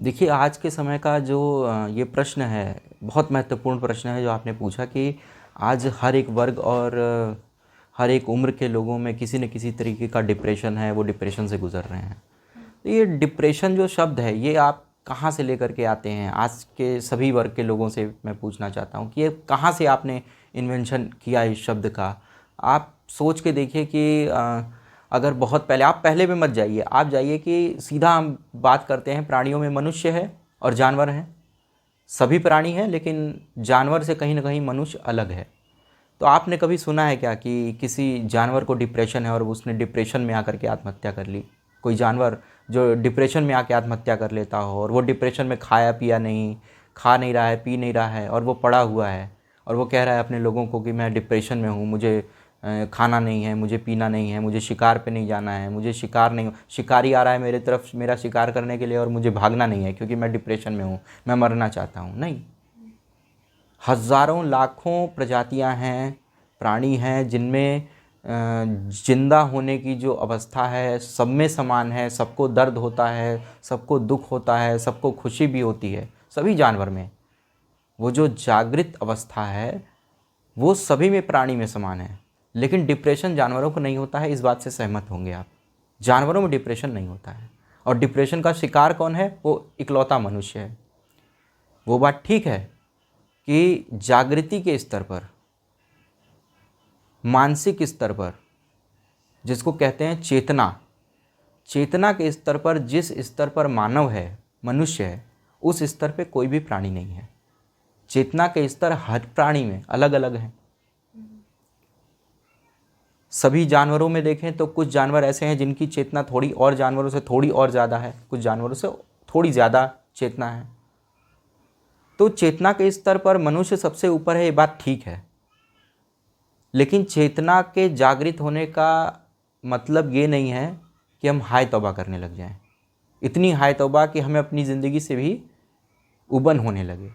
देखिए, आज के समय का जो ये प्रश्न है, बहुत महत्वपूर्ण प्रश्न है जो आपने पूछा कि आज हर एक वर्ग और हर एक उम्र के लोगों में किसी न किसी तरीके का डिप्रेशन है, वो डिप्रेशन से गुज़र रहे हैं। तो ये डिप्रेशन जो शब्द है, ये आप कहाँ से लेकर के आते हैं? आज के सभी वर्ग के लोगों से मैं पूछना चाहता हूँ कि ये कहाँ से आपने इन्वेंशन किया इस शब्द का? आप सोच के देखिए कि अगर बहुत पहले, आप पहले में मत जाइए, आप जाइए कि सीधा हम बात करते हैं प्राणियों में, मनुष्य है और जानवर हैं। सभी प्राणी हैं, लेकिन जानवर से कहीं न कहीं मनुष्य अलग है। तो आपने कभी सुना है क्या कि किसी जानवर को डिप्रेशन है और उसने डिप्रेशन में आकर के आत्महत्या कर ली? कोई जानवर जो डिप्रेशन में आके आत्महत्या कर लेता हो और वो डिप्रेशन में खाया पिया नहीं, खा नहीं रहा है, पी नहीं रहा है और वो पड़ा हुआ है और वो कह रहा है अपने लोगों को कि मैं डिप्रेशन में हूँ, मुझे खाना नहीं है, मुझे पीना नहीं है, मुझे शिकार पे नहीं जाना है, मुझे शिकार नहीं, शिकारी आ रहा है मेरे तरफ मेरा शिकार करने के लिए और मुझे भागना नहीं है क्योंकि मैं डिप्रेशन में हूँ, मैं मरना चाहता हूँ। नहीं, हज़ारों लाखों प्रजातियां हैं, प्राणी हैं जिनमें जिंदा होने की जो अवस्था है सब में समान है। सबको दर्द होता है, सबको दुख होता है, सबको खुशी भी होती है। सभी जानवर में वो जो जागृत अवस्था है वो सभी में, प्राणी में समान है। लेकिन डिप्रेशन जानवरों को नहीं होता है, इस बात से सहमत होंगे आप। जानवरों में डिप्रेशन नहीं होता है। और डिप्रेशन का शिकार कौन है? वो इकलौता मनुष्य है। वो बात ठीक है कि जागृति के स्तर पर, मानसिक स्तर पर, जिसको कहते हैं चेतना, चेतना के स्तर पर जिस स्तर पर मानव है, मनुष्य है, उस स्तर पे कोई भी प्राणी नहीं है। चेतना के स्तर हर प्राणी में अलग अलग हैं। सभी जानवरों में देखें तो कुछ जानवर ऐसे हैं जिनकी चेतना थोड़ी और जानवरों से थोड़ी और ज़्यादा है, कुछ जानवरों से थोड़ी ज़्यादा चेतना है। तो चेतना के स्तर पर मनुष्य सबसे ऊपर है, ये बात ठीक है। लेकिन चेतना के जागृत होने का मतलब ये नहीं है कि हम हाय तौबा करने लग जाएं। इतनी हाय तौबा कि हमें अपनी ज़िंदगी से भी उबन होने लगे।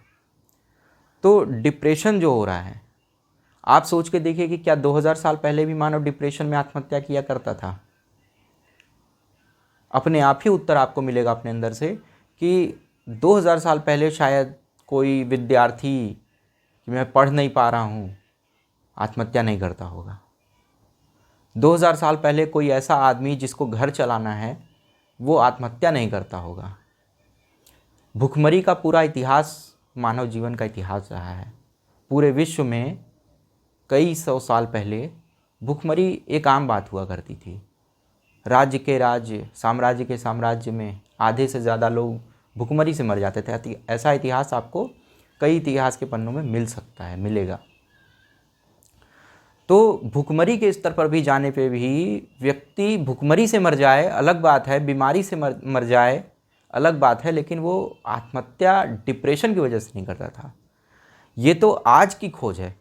तो डिप्रेशन जो हो रहा है, आप सोच के देखिए कि क्या 2000 साल पहले भी मानव डिप्रेशन में आत्महत्या किया करता था? अपने आप ही उत्तर आपको मिलेगा अपने अंदर से कि 2000 साल पहले शायद कोई विद्यार्थी कि मैं पढ़ नहीं पा रहा हूँ, आत्महत्या नहीं करता होगा। 2000 साल पहले कोई ऐसा आदमी जिसको घर चलाना है, वो आत्महत्या नहीं करता होगा। भुखमरी का पूरा इतिहास मानव जीवन का इतिहास रहा है। पूरे विश्व में कई सौ साल पहले भुखमरी एक आम बात हुआ करती थी। राज्य के राज्य, साम्राज्य के साम्राज्य में आधे से ज़्यादा लोग भुखमरी से मर जाते थे। ऐसा इतिहास आपको कई इतिहास के पन्नों में मिल सकता है, मिलेगा। तो भुखमरी के स्तर पर भी जाने पे भी व्यक्ति भुखमरी से मर जाए अलग बात है, बीमारी से मर जाए अलग बात है, लेकिन वो आत्महत्या डिप्रेशन की वजह से नहीं करता था। ये तो आज की खोज है।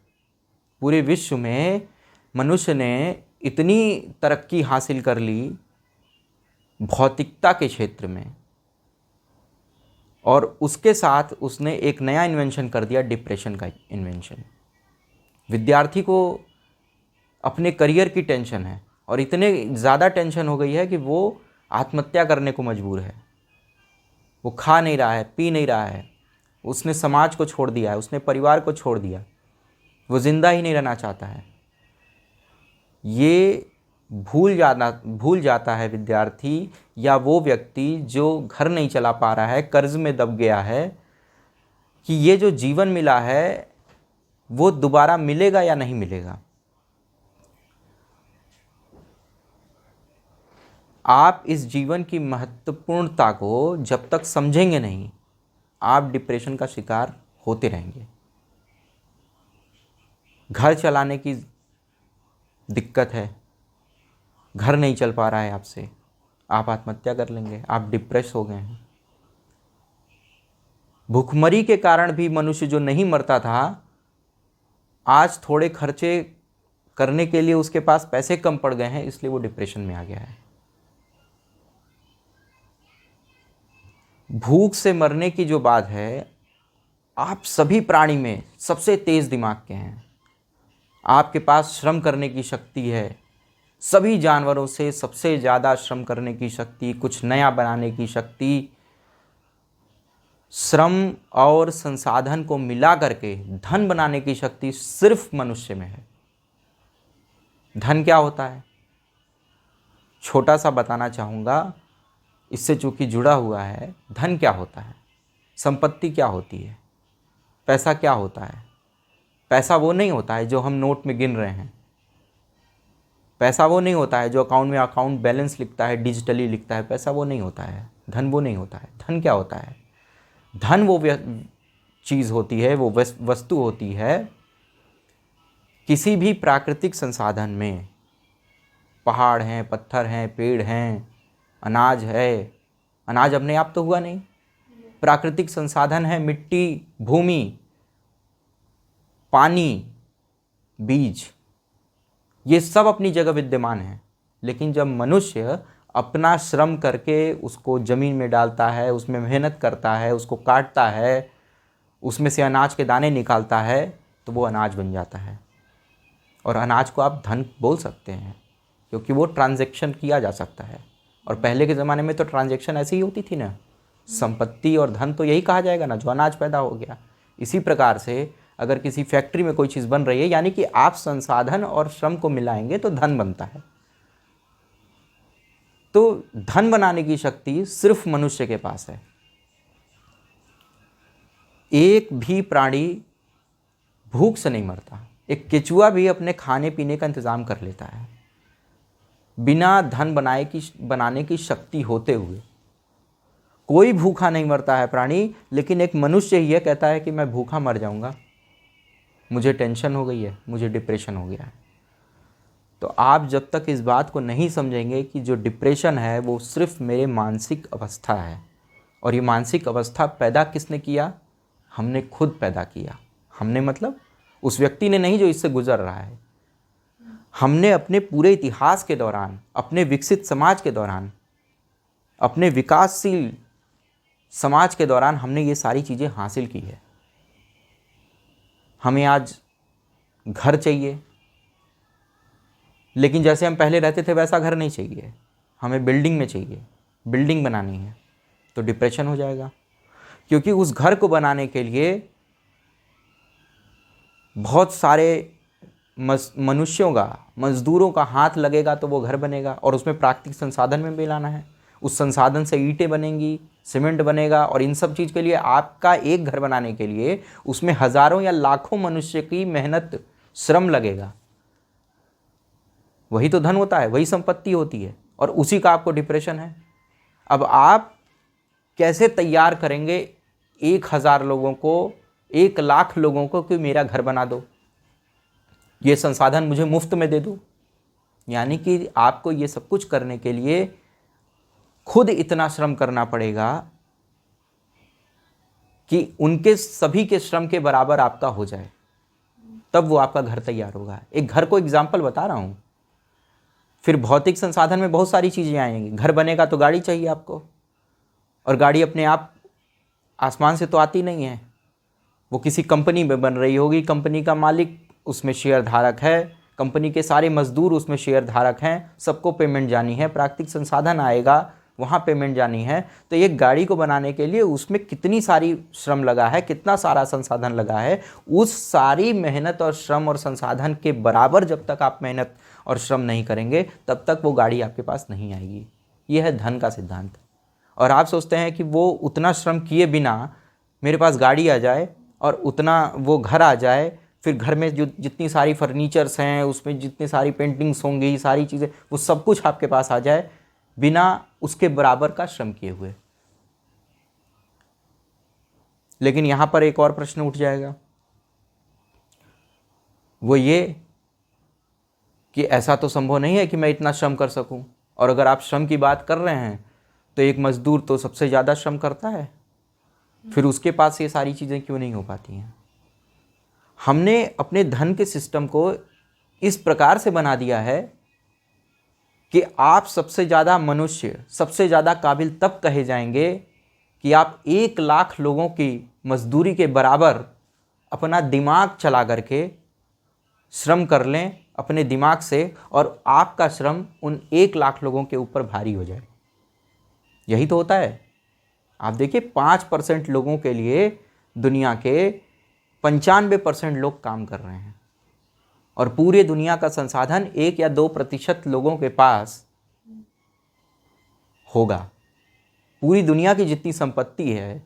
पूरे विश्व में मनुष्य ने इतनी तरक्की हासिल कर ली भौतिकता के क्षेत्र में, और उसके साथ उसने एक नया इन्वेंशन कर दिया, डिप्रेशन का इन्वेंशन। विद्यार्थी को अपने करियर की टेंशन है और इतने ज़्यादा टेंशन हो गई है कि वो आत्महत्या करने को मजबूर है। वो खा नहीं रहा है, पी नहीं रहा है, उसने समाज को छोड़ दिया है, उसने परिवार को छोड़ दिया, वो ज़िंदा ही नहीं रहना चाहता है। ये भूल जाता है विद्यार्थी या वो व्यक्ति जो घर नहीं चला पा रहा है, कर्ज में दब गया है, कि ये जो जीवन मिला है वो दोबारा मिलेगा या नहीं मिलेगा। आप इस जीवन की महत्वपूर्णता को जब तक समझेंगे नहीं, आप डिप्रेशन का शिकार होते रहेंगे। घर चलाने की दिक्कत है, घर नहीं चल पा रहा है आपसे, आप आत्महत्या कर लेंगे, आप डिप्रेस हो गए हैं। भूखमरी के कारण भी मनुष्य जो नहीं मरता था, आज थोड़े खर्चे करने के लिए उसके पास पैसे कम पड़ गए हैं, इसलिए वो डिप्रेशन में आ गया है। भूख से मरने की जो बात है, आप सभी प्राणी में सबसे तेज दिमाग के हैं, आपके पास श्रम करने की शक्ति है। सभी जानवरों से सबसे ज़्यादा श्रम करने की शक्ति, कुछ नया बनाने की शक्ति श्रम और संसाधन को मिला करके धन बनाने की शक्ति सिर्फ मनुष्य में है। धन क्या होता है, छोटा सा बताना चाहूँगा, इससे चूँकि जुड़ा हुआ है। धन क्या होता है, संपत्ति क्या होती है, पैसा क्या होता है। पैसा वो नहीं होता है जो हम नोट में गिन रहे हैं। पैसा वो नहीं होता है जो अकाउंट में अकाउंट बैलेंस लिखता है, डिजिटली लिखता है। पैसा वो नहीं होता है, धन वो नहीं होता है। धन क्या होता है, धन वो चीज़ होती है, वो वस्तु होती है किसी भी प्राकृतिक संसाधन में। पहाड़ हैं, पत्थर हैं, पेड़ हैं, अनाज है। अनाज अपने आप तो हुआ नहीं, प्राकृतिक संसाधन है, मिट्टी, भूमि, पानी, बीज, ये सब अपनी जगह विद्यमान है। लेकिन जब मनुष्य अपना श्रम करके उसको ज़मीन में डालता है, उसमें मेहनत करता है, उसको काटता है, उसमें से अनाज के दाने निकालता है, तो वो अनाज बन जाता है। और अनाज को आप धन बोल सकते हैं क्योंकि वो ट्रांजैक्शन किया जा सकता है। और पहले के ज़माने में तो ट्रांजैक्शन ऐसी ही होती थी ना। संपत्ति और धन तो यही कहा जाएगा ना, जो अनाज पैदा हो गया। इसी प्रकार से अगर किसी फैक्ट्री में कोई चीज़ बन रही है, यानी कि आप संसाधन और श्रम को मिलाएंगे तो धन बनता है। तो धन बनाने की शक्ति सिर्फ मनुष्य के पास है। एक भी प्राणी भूख से नहीं मरता। एक केचुआ भी अपने खाने पीने का इंतज़ाम कर लेता है बिना धन बनाने की शक्ति होते हुए। कोई भूखा नहीं मरता है प्राणी, लेकिन एक मनुष्य ही कहता है कि मैं भूखा मर जाऊंगा, मुझे टेंशन हो गई है, मुझे डिप्रेशन हो गया है। तो आप जब तक इस बात को नहीं समझेंगे कि जो डिप्रेशन है वो सिर्फ मेरे मानसिक अवस्था है, और ये मानसिक अवस्था पैदा किसने किया, हमने खुद पैदा किया। हमने मतलब उस व्यक्ति ने नहीं जो इससे गुजर रहा है। हमने अपने पूरे इतिहास के दौरान, अपने विकसित समाज के दौरान, अपने विकासशील समाज के दौरान हमने ये सारी चीज़ें हासिल की है। हमें आज घर चाहिए, लेकिन जैसे हम पहले रहते थे वैसा घर नहीं चाहिए। हमें बिल्डिंग में चाहिए, बिल्डिंग बनानी है, तो डिप्रेशन हो जाएगा। क्योंकि उस घर को बनाने के लिए बहुत सारे मनुष्यों का, मजदूरों का हाथ लगेगा तो वो घर बनेगा। और उसमें प्राकृतिक संसाधन में मिलाना है। उस संसाधन से ईंटें बनेंगी, सीमेंट बनेगा, और इन सब चीज़ के लिए आपका एक घर बनाने के लिए उसमें हज़ारों या लाखों मनुष्य की मेहनत, श्रम लगेगा। वही तो धन होता है, वही संपत्ति होती है, और उसी का आपको डिप्रेशन है। अब आप कैसे तैयार करेंगे 1000 लोगों को, 1 लाख लोगों को कि मेरा घर बना दो, ये संसाधन मुझे मुफ्त में दे दो। यानी कि आपको ये सब कुछ करने के लिए खुद इतना श्रम करना पड़ेगा कि उनके सभी के श्रम के बराबर आपका हो जाए, तब वो आपका घर तैयार होगा। एक घर को एग्जाम्पल बता रहा हूँ। फिर भौतिक संसाधन में बहुत सारी चीज़ें आएंगी। घर बनेगा तो गाड़ी चाहिए आपको, और गाड़ी अपने आप आसमान से तो आती नहीं है, वो किसी कंपनी में बन रही होगी। कंपनी का मालिक उसमें शेयर धारक है, कंपनी के सारे मजदूर उसमें शेयर धारक हैं, सबको पेमेंट जानी है। प्राकृतिक संसाधन आएगा, वहाँ पेमेंट जानी है। तो एक गाड़ी को बनाने के लिए उसमें कितनी सारी श्रम लगा है, कितना सारा संसाधन लगा है, उस सारी मेहनत और श्रम और संसाधन के बराबर जब तक आप मेहनत और श्रम नहीं करेंगे, तब तक वो गाड़ी आपके पास नहीं आएगी। यह है धन का सिद्धांत। और आप सोचते हैं कि वो उतना श्रम किए बिना मेरे पास गाड़ी आ जाए और उतना वो घर आ जाए, फिर घर में जो जितनी सारी फर्नीचर्स हैं, उसमें जितनी सारी पेंटिंग्स होंगी, सारी चीज़ें, वो सब कुछ आपके पास आ जाए बिना उसके बराबर का श्रम किए हुए। लेकिन यहाँ पर एक और प्रश्न उठ जाएगा, वो ये कि ऐसा तो संभव नहीं है कि मैं इतना श्रम कर सकूं। और अगर आप श्रम की बात कर रहे हैं तो एक मजदूर तो सबसे ज़्यादा श्रम करता है, फिर उसके पास ये सारी चीज़ें क्यों नहीं हो पाती हैं। हमने अपने धन के सिस्टम को इस प्रकार से बना दिया है कि आप सबसे ज़्यादा मनुष्य, सबसे ज़्यादा काबिल तब कहे जाएंगे कि आप 1 लाख लोगों की मजदूरी के बराबर अपना दिमाग चला करके श्रम कर लें अपने दिमाग से, और आपका श्रम उन 1 लाख लोगों के ऊपर भारी हो जाए। यही तो होता है। आप देखिए 5% लोगों के लिए दुनिया के 95% लोग काम कर रहे हैं, और पूरे दुनिया का संसाधन 1 या 2% लोगों के पास होगा। पूरी दुनिया की जितनी संपत्ति है,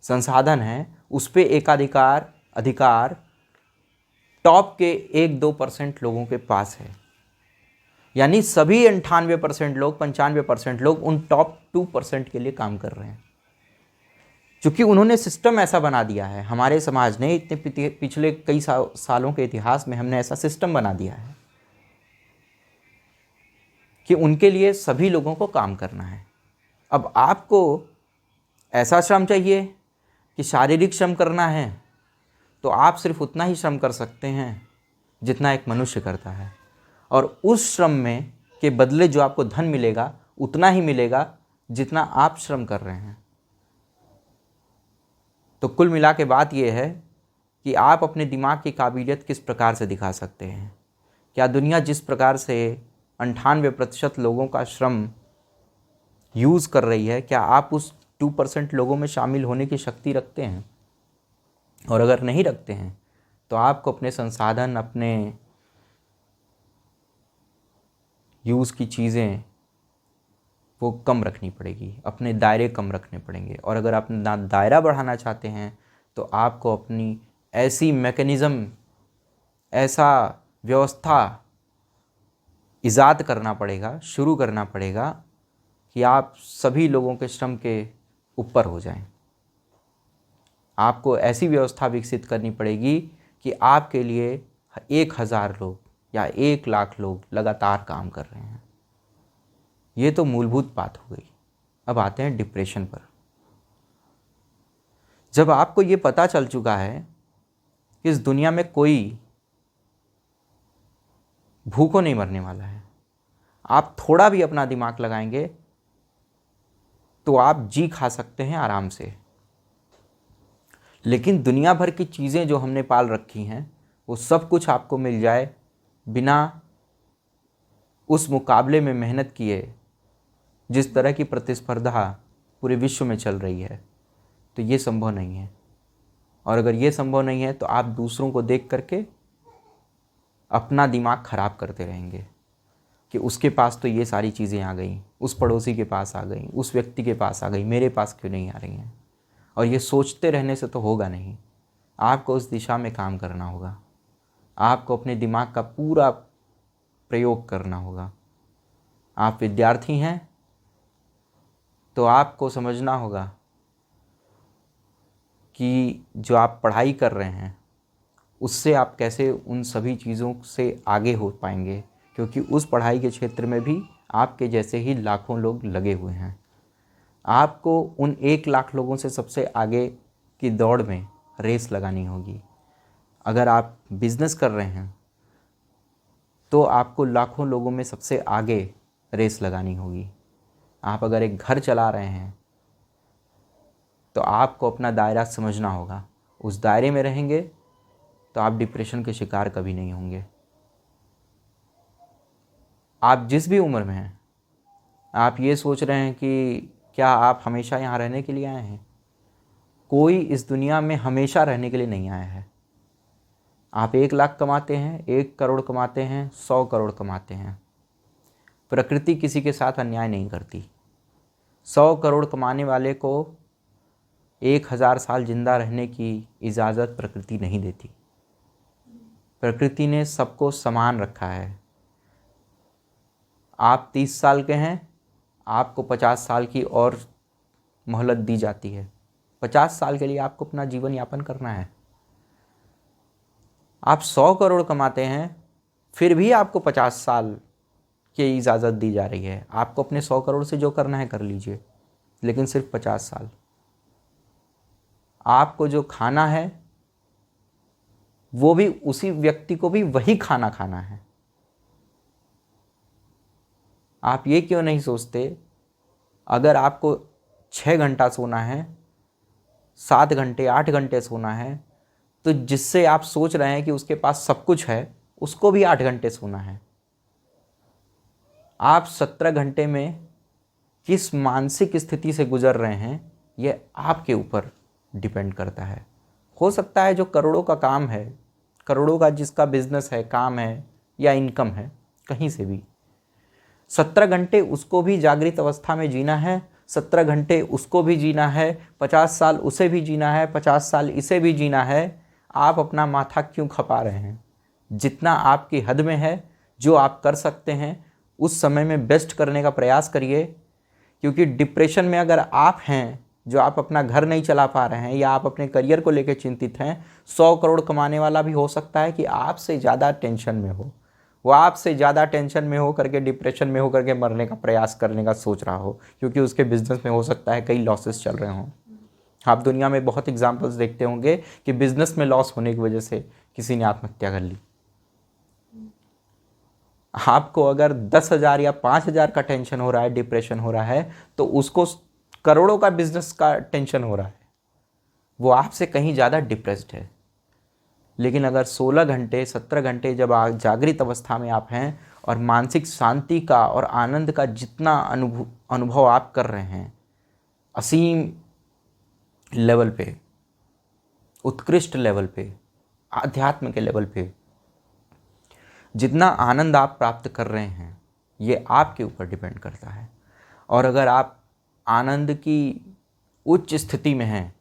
संसाधन है, उस पे एकाधिकार अधिकार टॉप के 1-2% लोगों के पास है। यानी सभी 98% लोग, 95% लोग उन टॉप 2% के लिए काम कर रहे हैं, क्योंकि उन्होंने सिस्टम ऐसा बना दिया है। हमारे समाज ने इतने पिछले कई सालों के इतिहास में हमने ऐसा सिस्टम बना दिया है कि उनके लिए सभी लोगों को काम करना है। अब आपको ऐसा श्रम चाहिए कि शारीरिक श्रम करना है, तो आप सिर्फ उतना ही श्रम कर सकते हैं जितना एक मनुष्य करता है, और उस श्रम में के बदले जो आपको धन मिलेगा उतना ही मिलेगा जितना आप श्रम कर रहे हैं। तो कुल मिला के बात यह है कि आप अपने दिमाग की काबिलियत किस प्रकार से दिखा सकते हैं। क्या दुनिया जिस प्रकार से 98% लोगों का श्रम यूज़ कर रही है, क्या आप उस 2% लोगों में शामिल होने की शक्ति रखते हैं? और अगर नहीं रखते हैं तो आपको अपने संसाधन, अपने यूज़ की चीज़ें वो कम रखनी पड़ेगी, अपने दायरे कम रखने पड़ेंगे। और अगर आप दायरा बढ़ाना चाहते हैं तो आपको अपनी ऐसी मैकेनिज़्म, ऐसा व्यवस्था ईजाद करना पड़ेगा, शुरू करना पड़ेगा कि आप सभी लोगों के श्रम के ऊपर हो जाएं। आपको ऐसी व्यवस्था विकसित करनी पड़ेगी कि आपके लिए 1000 लोग या 1,00,000 लोग लगातार काम कर रहे हैं। ये तो मूलभूत बात हो गई। अब आते हैं डिप्रेशन पर। जब आपको ये पता चल चुका है कि इस दुनिया में कोई भूखों नहीं मरने वाला है, आप थोड़ा भी अपना दिमाग लगाएंगे तो आप जी खा सकते हैं आराम से। लेकिन दुनिया भर की चीज़ें जो हमने पाल रखी हैं, वो सब कुछ आपको मिल जाए बिना उस मुकाबले में मेहनत किए जिस तरह की प्रतिस्पर्धा पूरे विश्व में चल रही है, तो ये संभव नहीं है। और अगर ये संभव नहीं है तो आप दूसरों को देख करके अपना दिमाग ख़राब करते रहेंगे कि उसके पास तो ये सारी चीज़ें आ गई, उस पड़ोसी के पास आ गई, उस व्यक्ति के पास आ गई, मेरे पास क्यों नहीं आ रही हैं। और ये सोचते रहने से तो होगा नहीं। आपको उस दिशा में काम करना होगा। आपको अपने दिमाग का पूरा प्रयोग करना होगा। आप विद्यार्थी हैं तो आपको समझना होगा कि जो आप पढ़ाई कर रहे हैं उससे आप कैसे उन सभी चीज़ों से आगे हो पाएंगे, क्योंकि उस पढ़ाई के क्षेत्र में भी आपके जैसे ही लाखों लोग लगे हुए हैं। आपको उन 1,00,000 लोगों से सबसे आगे की दौड़ में रेस लगानी होगी। अगर आप बिज़नेस कर रहे हैं तो आपको लाखों लोगों में सबसे आगे रेस लगानी होगी। आप अगर एक घर चला रहे हैं तो आपको अपना दायरा समझना होगा। उस दायरे में रहेंगे तो आप डिप्रेशन के शिकार कभी नहीं होंगे। आप जिस भी उम्र में हैं, आप ये सोच रहे हैं कि क्या आप हमेशा यहाँ रहने के लिए आए हैं? कोई इस दुनिया में हमेशा रहने के लिए नहीं आया है। आप 1,00,000 कमाते हैं, 1 करोड़ कमाते हैं, 100 करोड़ कमाते हैं, प्रकृति किसी के साथ अन्याय नहीं करती। 100 करोड़ कमाने वाले को 1,000 साल जिंदा रहने की इजाज़त प्रकृति नहीं देती। प्रकृति ने सबको समान रखा है। आप 30 साल के हैं, आपको 50 साल की और मोहलत दी जाती है। 50 साल के लिए आपको अपना जीवन यापन करना है। आप 100 करोड़ कमाते हैं, फिर भी आपको 50 साल की इजाज़त दी जा रही है। आपको अपने 100 करोड़ से जो करना है कर लीजिए, लेकिन सिर्फ 50 साल। आपको जो खाना है वो भी उसी व्यक्ति को भी वही खाना खाना है। आप ये क्यों नहीं सोचते, अगर आपको 6 घंटा सोना है, 7 घंटे 8 घंटे सोना है, तो जिससे आप सोच रहे हैं कि उसके पास सब कुछ है, उसको भी 8 घंटे सोना है। आप 17 घंटे में किस मानसिक स्थिति से गुजर रहे हैं ये आपके ऊपर डिपेंड करता है। हो सकता है जो करोड़ों का काम है, करोड़ों का जिसका बिजनेस है, काम है या इनकम है, कहीं से भी 17 घंटे उसको भी जागृत अवस्था में जीना है, 17 घंटे उसको भी जीना है, 50 साल उसे भी जीना है, 50 साल इसे भी जीना है। आप अपना माथा क्यों खपा रहे हैं? जितना आपकी हद में है, जो आप कर सकते हैं उस समय में बेस्ट करने का प्रयास करिए। क्योंकि डिप्रेशन में अगर आप हैं, जो आप अपना घर नहीं चला पा रहे हैं या आप अपने करियर को लेकर चिंतित हैं, 100 करोड़ कमाने वाला भी हो सकता है कि आपसे ज़्यादा टेंशन में हो। वो आपसे ज़्यादा टेंशन में हो करके, डिप्रेशन में हो करके मरने का प्रयास करने का सोच रहा हो, क्योंकि उसके बिजनेस में हो सकता है कई लॉसेस चल रहे हों। आप दुनिया में बहुत एग्जाम्पल्स देखते होंगे कि बिजनेस में लॉस होने की वजह से किसी ने आत्महत्या कर ली। आपको अगर 10,000 या 5,000 का टेंशन हो रहा है, डिप्रेशन हो रहा है, तो उसको करोड़ों का बिजनेस का टेंशन हो रहा है। वो आपसे कहीं ज़्यादा डिप्रेस्ड है। लेकिन अगर 16 घंटे 17 घंटे जब आप जागृत अवस्था में आप हैं और मानसिक शांति का और आनंद का जितना अनुभव आप कर रहे हैं, असीम लेवल पे, उत्कृष्ट लेवल पे, आध्यात्म के लेवल पे जितना आनंद आप प्राप्त कर रहे हैं, ये आपके ऊपर डिपेंड करता है। और अगर आप आनंद की उच्च स्थिति में हैं,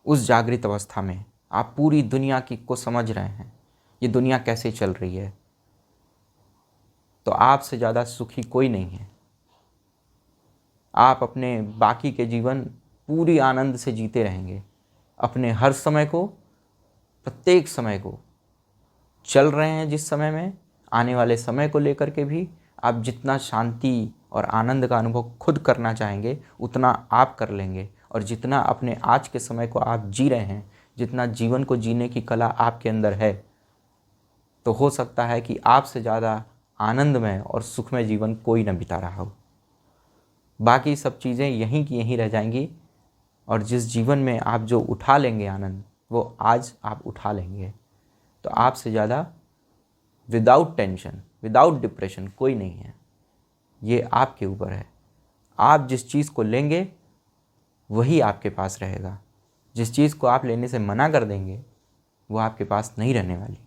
उस जागृत अवस्था में आप पूरी दुनिया की को समझ रहे हैं, ये दुनिया कैसे चल रही है, तो आपसे ज़्यादा सुखी कोई नहीं है। आप अपने बाकी के जीवन पूरी आनंद से जीते रहेंगे। अपने हर समय को, प्रत्येक समय को चल रहे हैं जिस समय में, आने वाले समय को लेकर के भी आप जितना शांति और आनंद का अनुभव खुद करना चाहेंगे उतना आप कर लेंगे। और जितना अपने आज के समय को आप जी रहे हैं, जितना जीवन को जीने की कला आपके अंदर है, तो हो सकता है कि आपसे ज़्यादा आनंदमय और सुखमय जीवन कोई न बिता रहा हो। बाकी सब चीज़ें यहीं की यहीं रह जाएंगी। और जिस जीवन में आप जो उठा लेंगे आनंद, वो आज आप उठा लेंगे। तो आपसे ज़्यादा विदाउट टेंशन, विदाउट डिप्रेशन कोई नहीं है। ये आपके ऊपर है। आप जिस चीज़ को लेंगे वही आपके पास रहेगा। जिस चीज़ को आप लेने से मना कर देंगे वो आपके पास नहीं रहने वाली।